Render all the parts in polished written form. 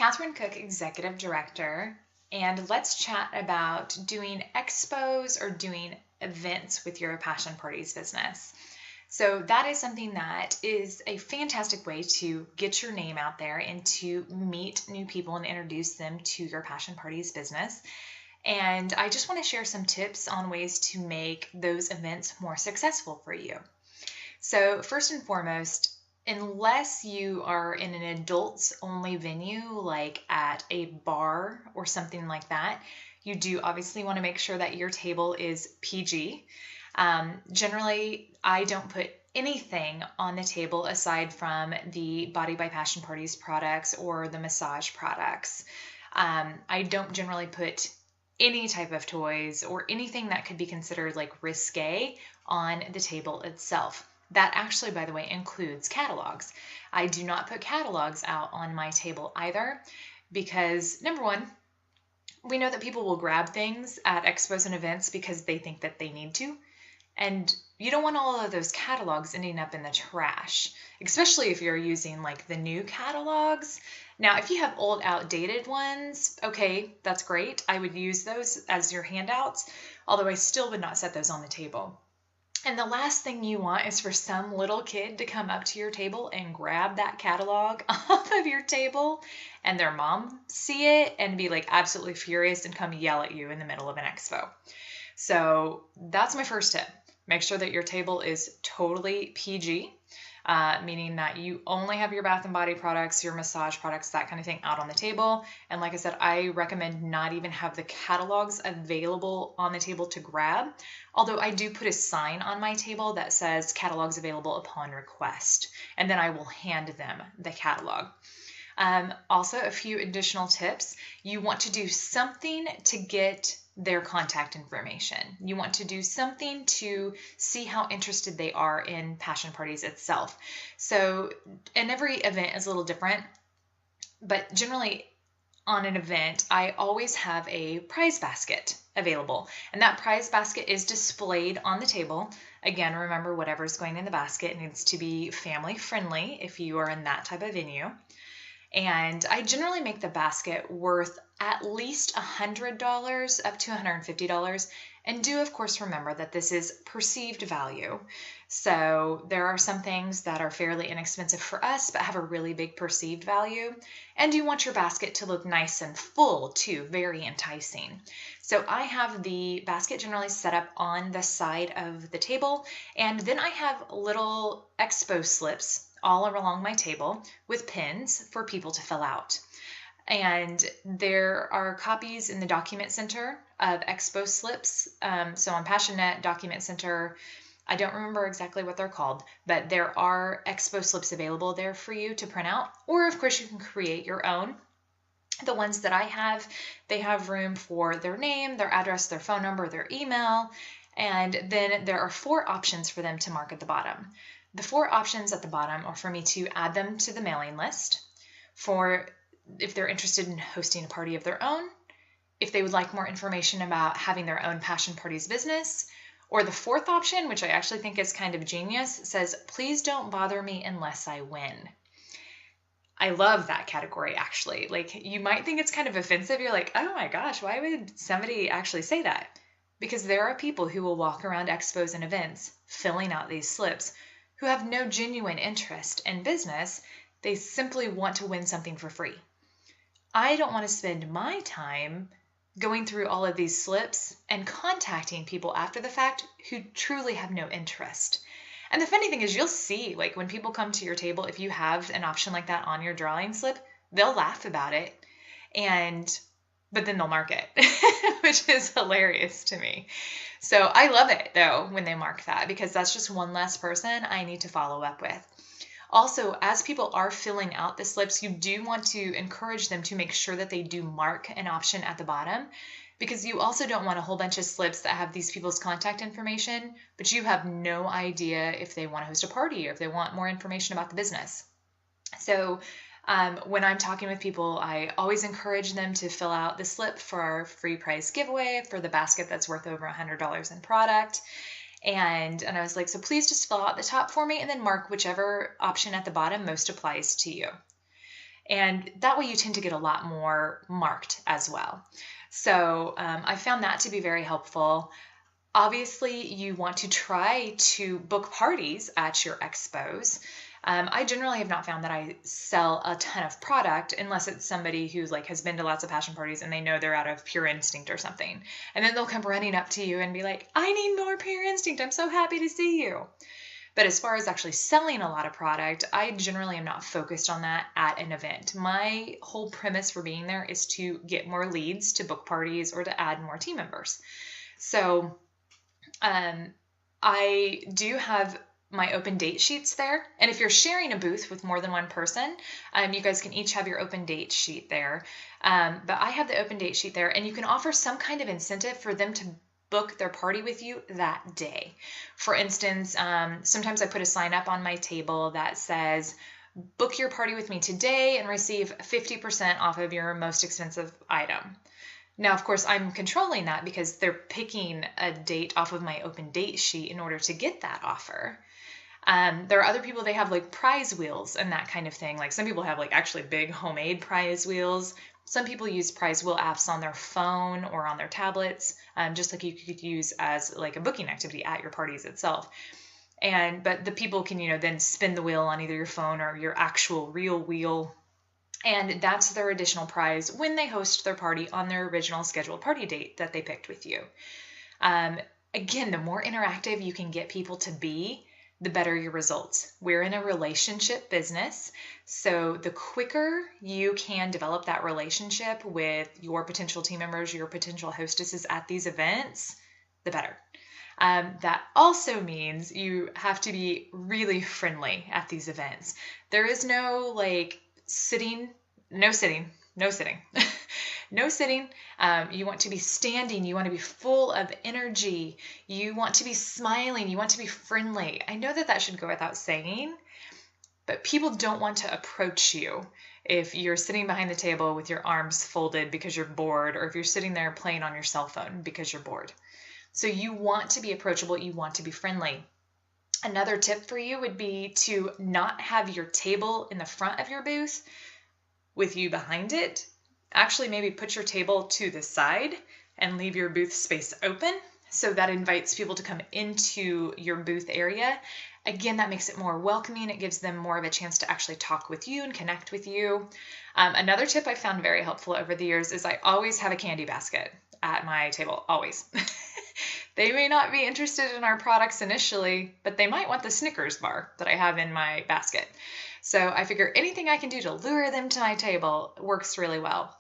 Catherine Cook, Executive Director, and let's chat about doing expos or doing events with your passion parties business. So that is something that is a fantastic way to get your name out there and to meet new people and introduce them to your passion parties business. And I just want to share some tips on ways to make those events more successful for you. So first and foremost, unless you are in an adults only venue like at a bar or something like that, you do obviously want to make sure that your table is PG. Generally, I don't put anything on the table aside from the Body by Passion Parties products or the massage products. I don't generally put any type of toys or anything that could be considered like risque on the table itself. That actually, by the way, includes catalogs. I do not put catalogs out on my table either because, number one, we know that people will grab things at expos and events because they think that they need to. And you don't want all of those catalogs ending up in the trash, especially if you're using like the new catalogs. Now, if you have old, outdated ones, okay, that's great. I would use those as your handouts, although I still would not set those on the table. And the last thing you want is for some little kid to come up to your table and grab that catalog off of your table and their mom see it and be like absolutely furious and come yell at you in the middle of an expo. So that's my first tip. Make sure that your table is totally PG, meaning that you only have your bath and body products, your massage products, that kind of thing out on the table. And like I said, I recommend not even have the catalogs available on the table to grab. Although I do put a sign on my table that says catalogs available upon request, and then I will hand them the catalog. Also, a few additional tips. You want to do something to get their contact information. You want to do something to see how interested they are in passion parties itself. So, and every event is a little different, but generally on an event, I always have a prize basket available, and that prize basket is displayed on the table. Again, remember, whatever's going in the basket needs to be family friendly if you are in that type of venue. And I generally make the basket worth at least $100 up to $150. And do, of course, remember that this is perceived value. So there are some things that are fairly inexpensive for us, but have a really big perceived value. And you want your basket to look nice and full too, very enticing. So I have the basket generally set up on the side of the table. And then I have little expo slips all along my table with pins for people to fill out. And there are copies in the document center of expo slips. So on PassionNet, Document Center, I don't remember exactly what they're called, but there are expo slips available there for you to print out. Or of course you can create your own. The ones that I have, they have room for their name, their address, their phone number, their email, and then there are 4 options for them to mark at the bottom. The 4 options at the bottom are for me to add them to the mailing list, for if they're interested in hosting a party of their own, if they would like more information about having their own passion parties business, or the 4th option, which I actually think is kind of genius, says, please don't bother me unless I win. I love that category, actually. Like, you might think it's kind of offensive. You're like, oh my gosh, why would somebody actually say that? Because there are people who will walk around expos and events filling out these slips who have no genuine interest in business. They simply want to win something for free. I don't want to spend my time going through all of these slips and contacting people after the fact who truly have no interest. And the funny thing is, you'll see, like, when people come to your table, if you have an option like that on your drawing slip, they'll laugh about it, but then they'll mark it, which is hilarious to me. So I love it, though, when they mark that, because that's just one less person I need to follow up with. Also, as people are filling out the slips, you do want to encourage them to make sure that they do mark an option at the bottom, because you also don't want a whole bunch of slips that have these people's contact information, but you have no idea if they want to host a party or if they want more information about the business. So when I'm talking with people, I always encourage them to fill out the slip for our free prize giveaway for the basket that's worth over $100 in product. And I was like, so please just fill out the top for me and then mark whichever option at the bottom most applies to you. And that way you tend to get a lot more marked as well. So I found that to be very helpful. Obviously, you want to try to book parties at your expos. I generally have not found that I sell a ton of product unless it's somebody who like has been to lots of passion parties and they know they're out of pure instinct or something. And then they'll come running up to you and be like, I need more pure instinct. I'm so happy to see you. But as far as actually selling a lot of product, I generally am not focused on that at an event. My whole premise for being there is to get more leads to book parties or to add more team members. So I do have my open date sheets there. And if you're sharing a booth with more than one person, you guys can each have your open date sheet there. But I have the open date sheet there, and you can offer some kind of incentive for them to book their party with you that day. For instance, sometimes I put a sign up on my table that says, book your party with me today and receive 50% off of your most expensive item. Now, of course, I'm controlling that because they're picking a date off of my open date sheet in order to get that offer. There are other people, they have like prize wheels and that kind of thing. Like some people have like actually big homemade prize wheels. Some people use prize wheel apps on their phone or on their tablets, just like you could use as like a booking activity at your parties itself. But the people can, then spin the wheel on either your phone or your actual real wheel. And that's their additional prize when they host their party on their original scheduled party date that they picked with you. Again, the more interactive you can get people to be, the better your results. We're in a relationship business, so the quicker you can develop that relationship with your potential team members, your potential hostesses at these events, the better. That also means you have to be really friendly at these events. There is no sitting. You want to be standing. You want to be full of energy. You want to be smiling. You want to be friendly. I know that should go without saying, but people don't want to approach you if you're sitting behind the table with your arms folded because you're bored, or if you're sitting there playing on your cell phone because you're bored. So you want to be approachable. You want to be friendly. Another tip for you would be to not have your table in the front of your booth with you behind it. Actually, maybe put your table to the side and leave your booth space open. So that invites people to come into your booth area. Again, that makes it more welcoming. It gives them more of a chance to actually talk with you and connect with you. Another tip I found very helpful over the years is I always have a candy basket at my table, always. They may not be interested in our products initially, but they might want the Snickers bar that I have in my basket. So I figure anything I can do to lure them to my table works really well.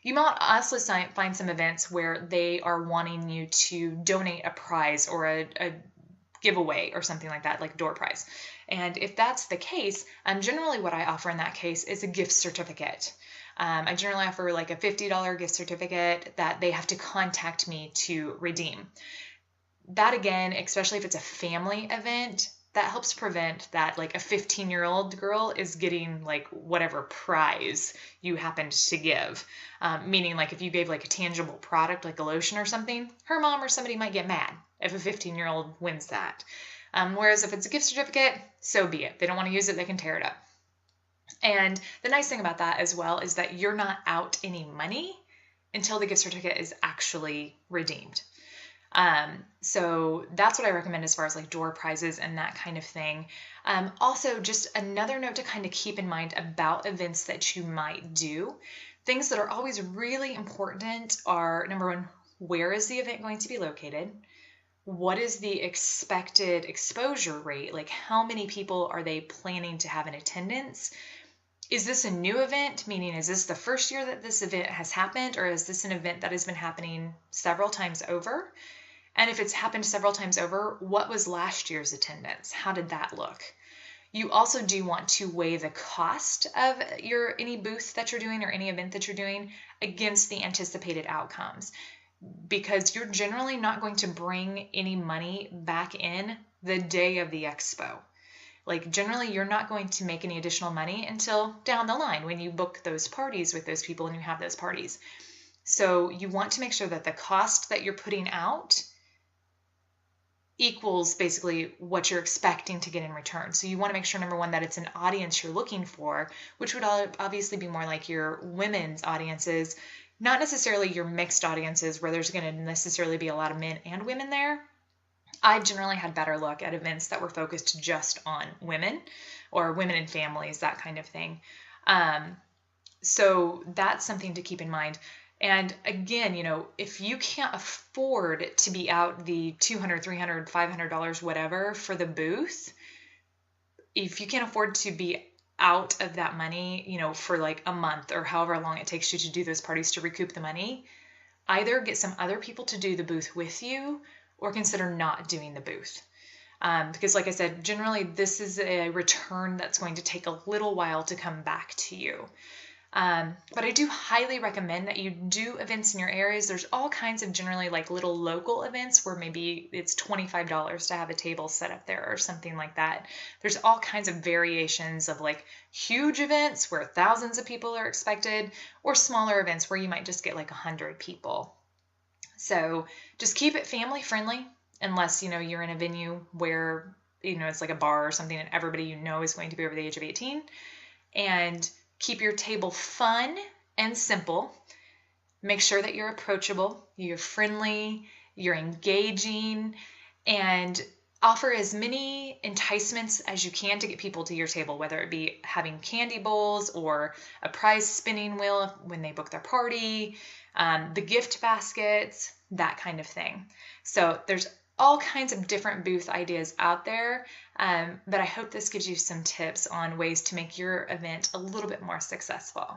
You might also find some events where they are wanting you to donate a prize or a giveaway or something like that, like door prize. And if that's the case, generally what I offer in that case is a gift certificate. I generally offer like a $50 gift certificate that they have to contact me to redeem. That again, especially if it's a family event, that helps prevent that like a 15-year-old girl is getting like whatever prize you happened to give. Meaning like if you gave like a tangible product like a lotion or something, her mom or somebody might get mad if a 15-year-old wins that. Whereas if it's a gift certificate, so be it. They don't want to use it, they can tear it up. And the nice thing about that as well is that you're not out any money until the gift certificate is actually redeemed. So that's what I recommend as far as like door prizes and that kind of thing. Also, just another note to kind of keep in mind about events that you might do. Things that are always really important are, number one, where is the event going to be located? What is the expected exposure rate? Like how many people are they planning to have in attendance? Is this a new event? Meaning, is this the first year that this event has happened, or is this an event that has been happening several times over? And if it's happened several times over, what was last year's attendance? How did that look? You also do want to weigh the cost of any booth that you're doing or any event that you're doing against the anticipated outcomes, because you're generally not going to bring any money back in the day of the expo. Like generally you're not going to make any additional money until down the line when you book those parties with those people and you have those parties. So you want to make sure that the cost that you're putting out equals basically what you're expecting to get in return. So you want to make sure, number one, that it's an audience you're looking for, which would obviously be more like your women's audiences, not necessarily your mixed audiences where there's going to necessarily be a lot of men and women there. I've generally had better luck at events that were focused just on women or women and families, that kind of thing. So that's something to keep in mind. And again, if you can't afford to be out the $200, $300, $500, whatever for the booth, if you can't afford to be out of that money, for like a month or however long it takes you to do those parties to recoup the money, either get some other people to do the booth with you or consider not doing the booth. Because like I said, generally this is a return that's going to take a little while to come back to you. But I do highly recommend that you do events in your areas. There's all kinds of generally like little local events where maybe it's $25 to have a table set up there or something like that. There's all kinds of variations of like huge events where thousands of people are expected, or smaller events where you might just get like 100 people. So just keep it family friendly, unless you're in a venue where it's like a bar or something and everybody is going to be over the age of 18. And keep your table fun and simple. Make sure that you're approachable, you're friendly, you're engaging, and offer as many enticements as you can to get people to your table, whether it be having candy bowls or a prize spinning wheel when they book their party, the gift baskets, that kind of thing. So there's all kinds of different booth ideas out there, but I hope this gives you some tips on ways to make your event a little bit more successful.